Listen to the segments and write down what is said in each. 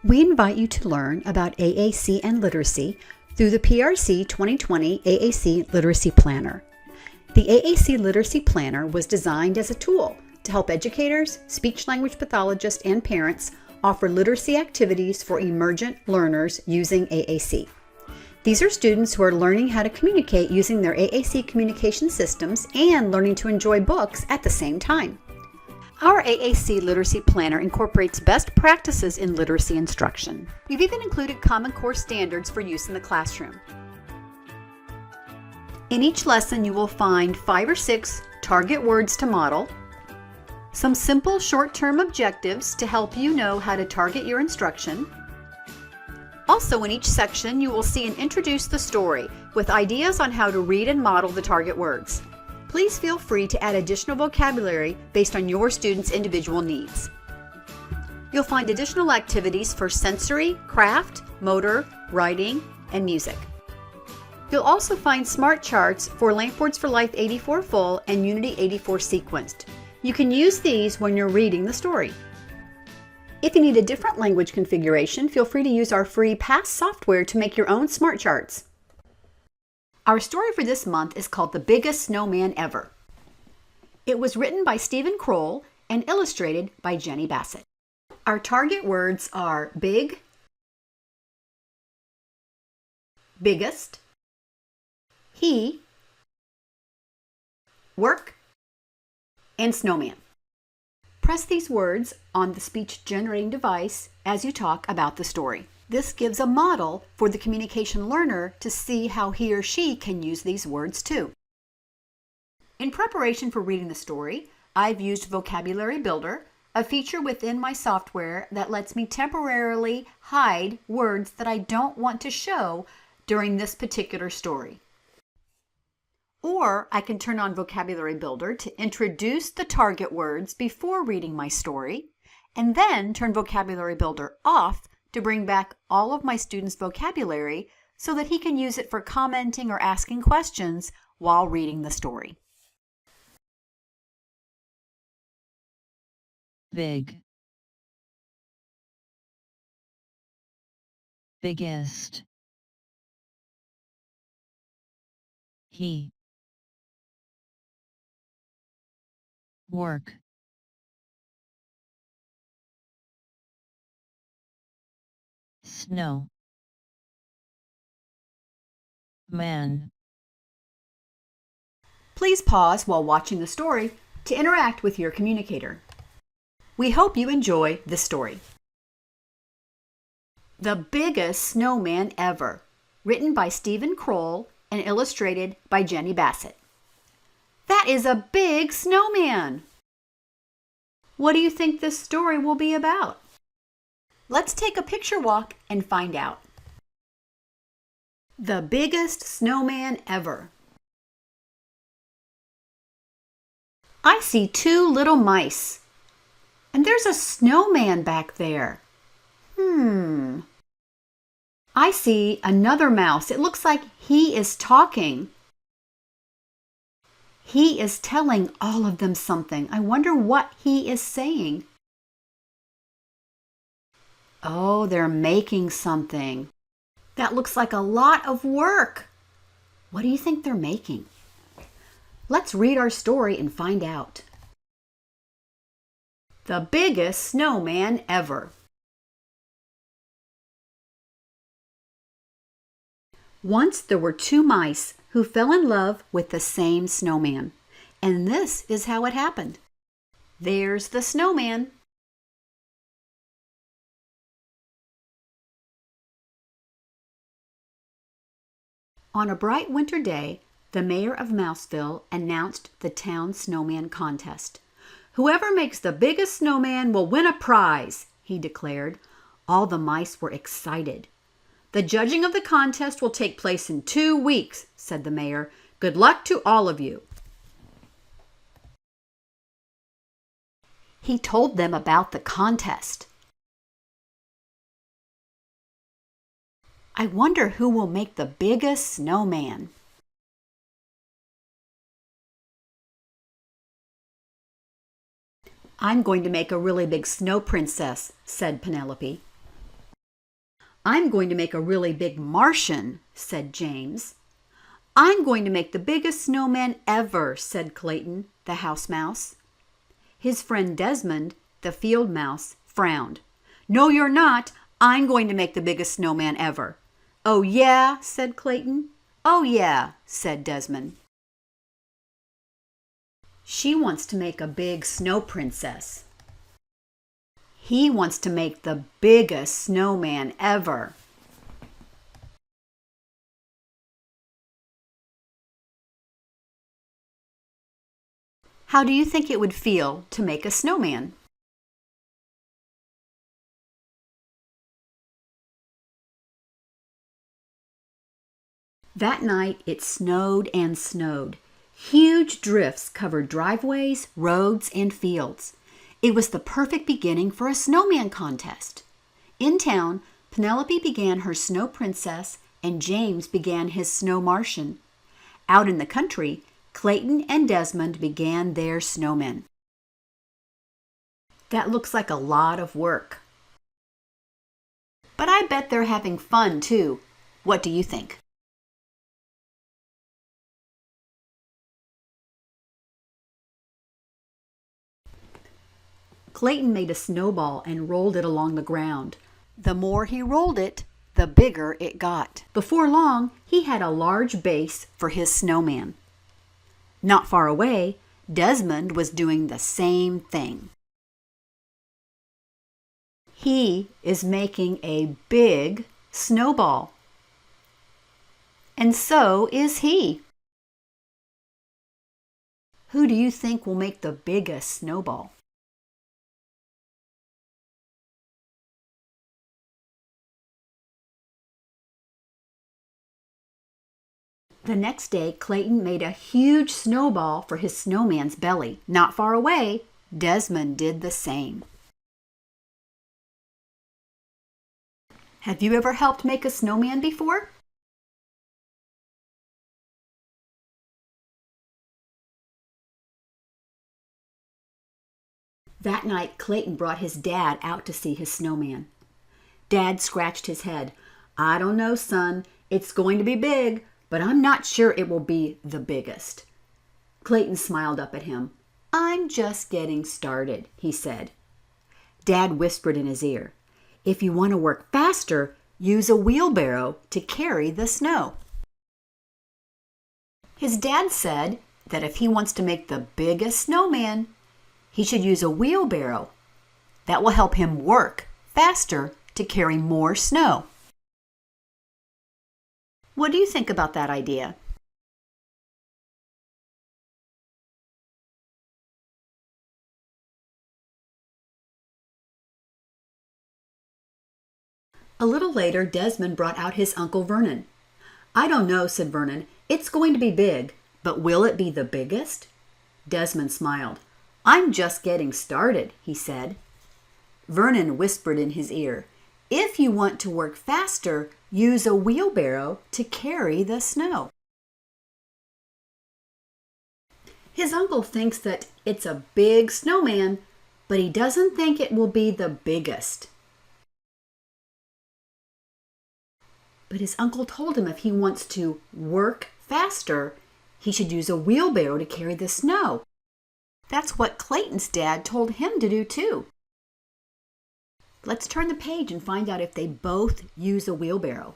We invite you to learn about AAC and literacy through the PRC 2020 AAC Literacy Planner. The AAC Literacy Planner was designed as a tool to help educators, speech-language pathologists, and parents offer literacy activities for emergent learners using AAC. These are students who are learning how to communicate using their AAC communication systems and learning to enjoy books at the same time. Our AAC Literacy Planner incorporates best practices in literacy instruction. We've even included Common Core standards for use in the classroom. In each lesson, you will find 5 or 6 target words to model, some simple short-term objectives to help you know how to target your instruction. Also, in each section, you will see an Introduce the Story with ideas on how to read and model the target words. Please feel free to add additional vocabulary based on your students' individual needs. You'll find additional activities for sensory, craft, motor, writing, and music. You'll also find smart charts for Language for Life 84 Full and Unity 84 Sequenced. You can use these when you're reading the story. If you need a different language configuration, feel free to use our free PASS software to make your own smart charts. Our story for this month is called The Biggest Snowman Ever. It was written by Stephen Kroll and illustrated by Jenny Bassett. Our target words are big, biggest, he, work, and snowman. Press these words on the speech generating device as you talk about the story. This gives a model for the communication learner to see how he or she can use these words too. In preparation for reading the story, I've used Vocabulary Builder, a feature within my software that lets me temporarily hide words that I don't want to show during this particular story. Or I can turn on Vocabulary Builder to introduce the target words before reading my story, and then turn Vocabulary Builder off to bring back all of my students' vocabulary so that he can use it for commenting or asking questions while reading the story. Big, biggest, he, work, snow, man. Please pause while watching the story to interact with your communicator. We hope you enjoy this story. The Biggest Snowman Ever, written by Stephen Kroll and illustrated by Jenny Bassett. That is a big snowman! What do you think this story will be about? Let's take a picture walk and find out. The Biggest Snowman Ever. I see 2 little mice. And there's a snowman back there. I see another mouse. It looks like he is talking. He is telling all of them something. I wonder what he is saying. Oh, they're making something. That looks like a lot of work. What do you think they're making? Let's read our story and find out. The Biggest Snowman Ever. Once there were 2 mice who fell in love with the same snowman. And this is how it happened. There's the snowman. On a bright winter day, the mayor of Mouseville announced the town snowman contest. Whoever makes the biggest snowman will win a prize, he declared. All the mice were excited. The judging of the contest will take place in 2 weeks, said the mayor. Good luck to all of you. He told them about the contest. I wonder who will make the biggest snowman. I'm going to make a really big snow princess, said Penelope. I'm going to make a really big Martian, said James. I'm going to make the biggest snowman ever, said Clayton, the house mouse. His friend Desmond, the field mouse, frowned. No, you're not. I'm going to make the biggest snowman ever. Oh, yeah, said Clayton. Oh, yeah, said Desmond. She wants to make a big snow princess. He wants to make the biggest snowman ever. How do you think it would feel to make a snowman? That night it snowed and snowed. Huge drifts covered driveways, roads, and fields. It was the perfect beginning for a snowman contest. In town, Penelope began her snow princess and James began his snow Martian. Out in the country, Clayton and Desmond began their snowmen. That looks like a lot of work. But I bet they're having fun too. What do you think? Clayton made a snowball and rolled it along the ground. The more he rolled it, the bigger it got. Before long, he had a large base for his snowman. Not far away, Desmond was doing the same thing. He is making a big snowball. And so is he. Who do you think will make the biggest snowball? The next day, Clayton made a huge snowball for his snowman's belly. Not far away, Desmond did the same. Have you ever helped make a snowman before? That night, Clayton brought his dad out to see his snowman. Dad scratched his head. I don't know, son. It's going to be big, but I'm not sure it will be the biggest. Clayton smiled up at him. I'm just getting started, he said. Dad whispered in his ear, if you want to work faster, use a wheelbarrow to carry the snow. His dad said that if he wants to make the biggest snowman, he should use a wheelbarrow. That will help him work faster to carry more snow. What do you think about that idea? A little later, Desmond brought out his Uncle Vernon. I don't know, said Vernon. It's going to be big, but will it be the biggest? Desmond smiled. I'm just getting started, he said. Vernon whispered in his ear, if you want to work faster, use a wheelbarrow to carry the snow. His uncle thinks that it's a big snowman, but he doesn't think it will be the biggest. But his uncle told him if he wants to work faster, he should use a wheelbarrow to carry the snow. That's what Clayton's dad told him to do too. Let's turn the page and find out if they both use a wheelbarrow.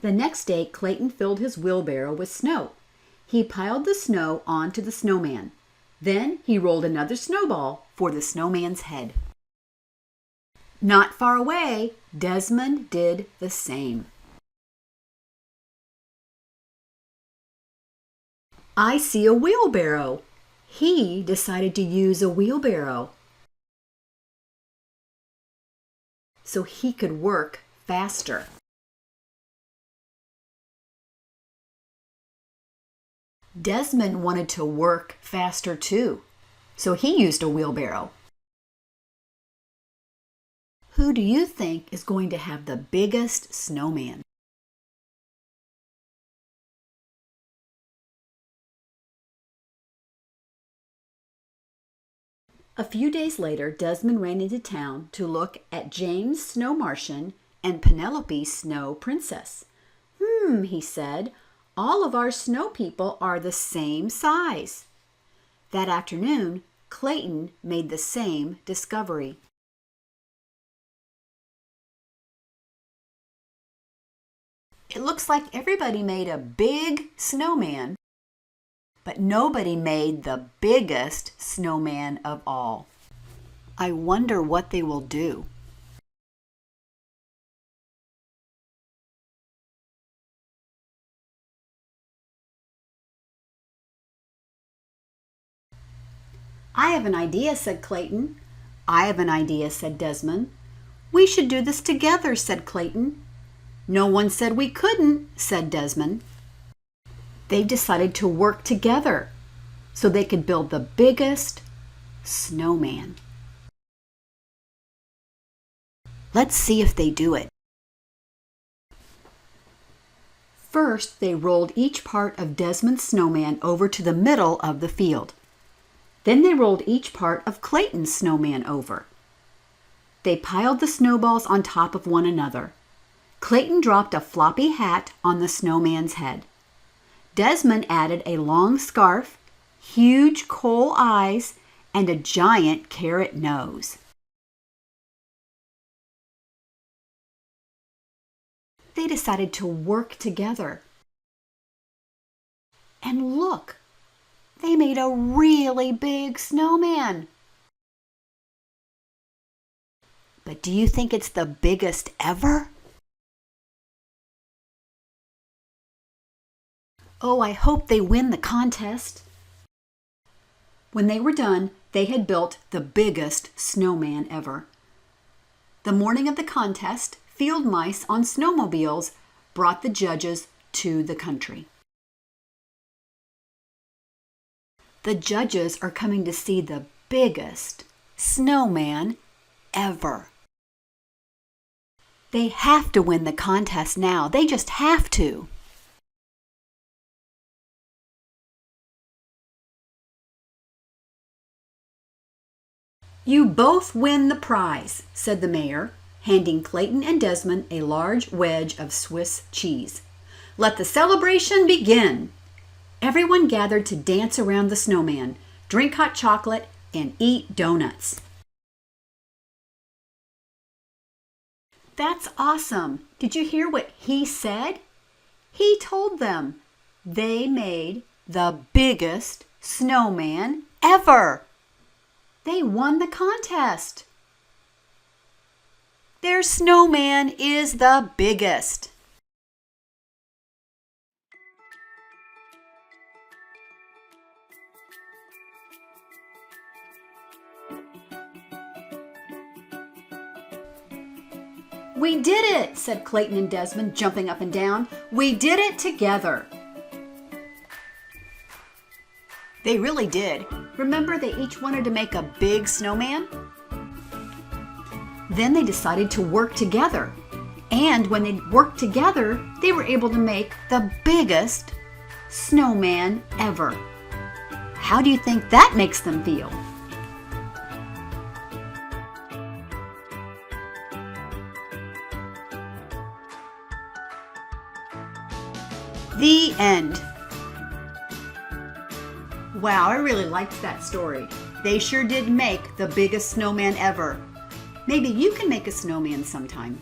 The next day, Clayton filled his wheelbarrow with snow. He piled the snow onto the snowman. Then he rolled another snowball for the snowman's head. Not far away, Desmond did the same. I see a wheelbarrow. He decided to use a wheelbarrow so he could work faster. Desmond wanted to work faster too, so he used a wheelbarrow. Who do you think is going to have the biggest snowman? A few days later, Desmond ran into town to look at James Snow Martian and Penelope Snow Princess. He said, all of our snow people are the same size. That afternoon, Clayton made the same discovery. It looks like everybody made a big snowman, but nobody made the biggest snowman of all. I wonder what they will do. I have an idea, said Clayton. I have an idea, said Desmond. We should do this together, said Clayton. No one said we couldn't, said Desmond. They decided to work together so they could build the biggest snowman. Let's see if they do it. First, they rolled each part of Desmond's snowman over to the middle of the field. Then they rolled each part of Clayton's snowman over. They piled the snowballs on top of one another. Clayton dropped a floppy hat on the snowman's head. Desmond added a long scarf, huge coal eyes, and a giant carrot nose. They decided to work together. And look! They made a really big snowman. But do you think it's the biggest ever? Oh, I hope they win the contest. When they were done, they had built the biggest snowman ever. The morning of the contest, field mice on snowmobiles brought the judges to the country. The judges are coming to see the biggest snowman ever. They have to win the contest now. They just have to. You both win the prize, said the mayor, handing Clayton and Desmond a large wedge of Swiss cheese. Let the celebration begin. Everyone gathered to dance around the snowman, drink hot chocolate, and eat donuts. That's awesome. Did you hear what he said? He told them they made the biggest snowman ever. They won the contest. Their snowman is the biggest. We did it, said Clayton and Desmond, jumping up and down. We did it together. They really did. Remember, they each wanted to make a big snowman? Then they decided to work together. And when they worked together, they were able to make the biggest snowman ever. How do you think that makes them feel? The end. Wow, I really liked that story. They sure did make the biggest snowman ever. Maybe you can make a snowman sometime.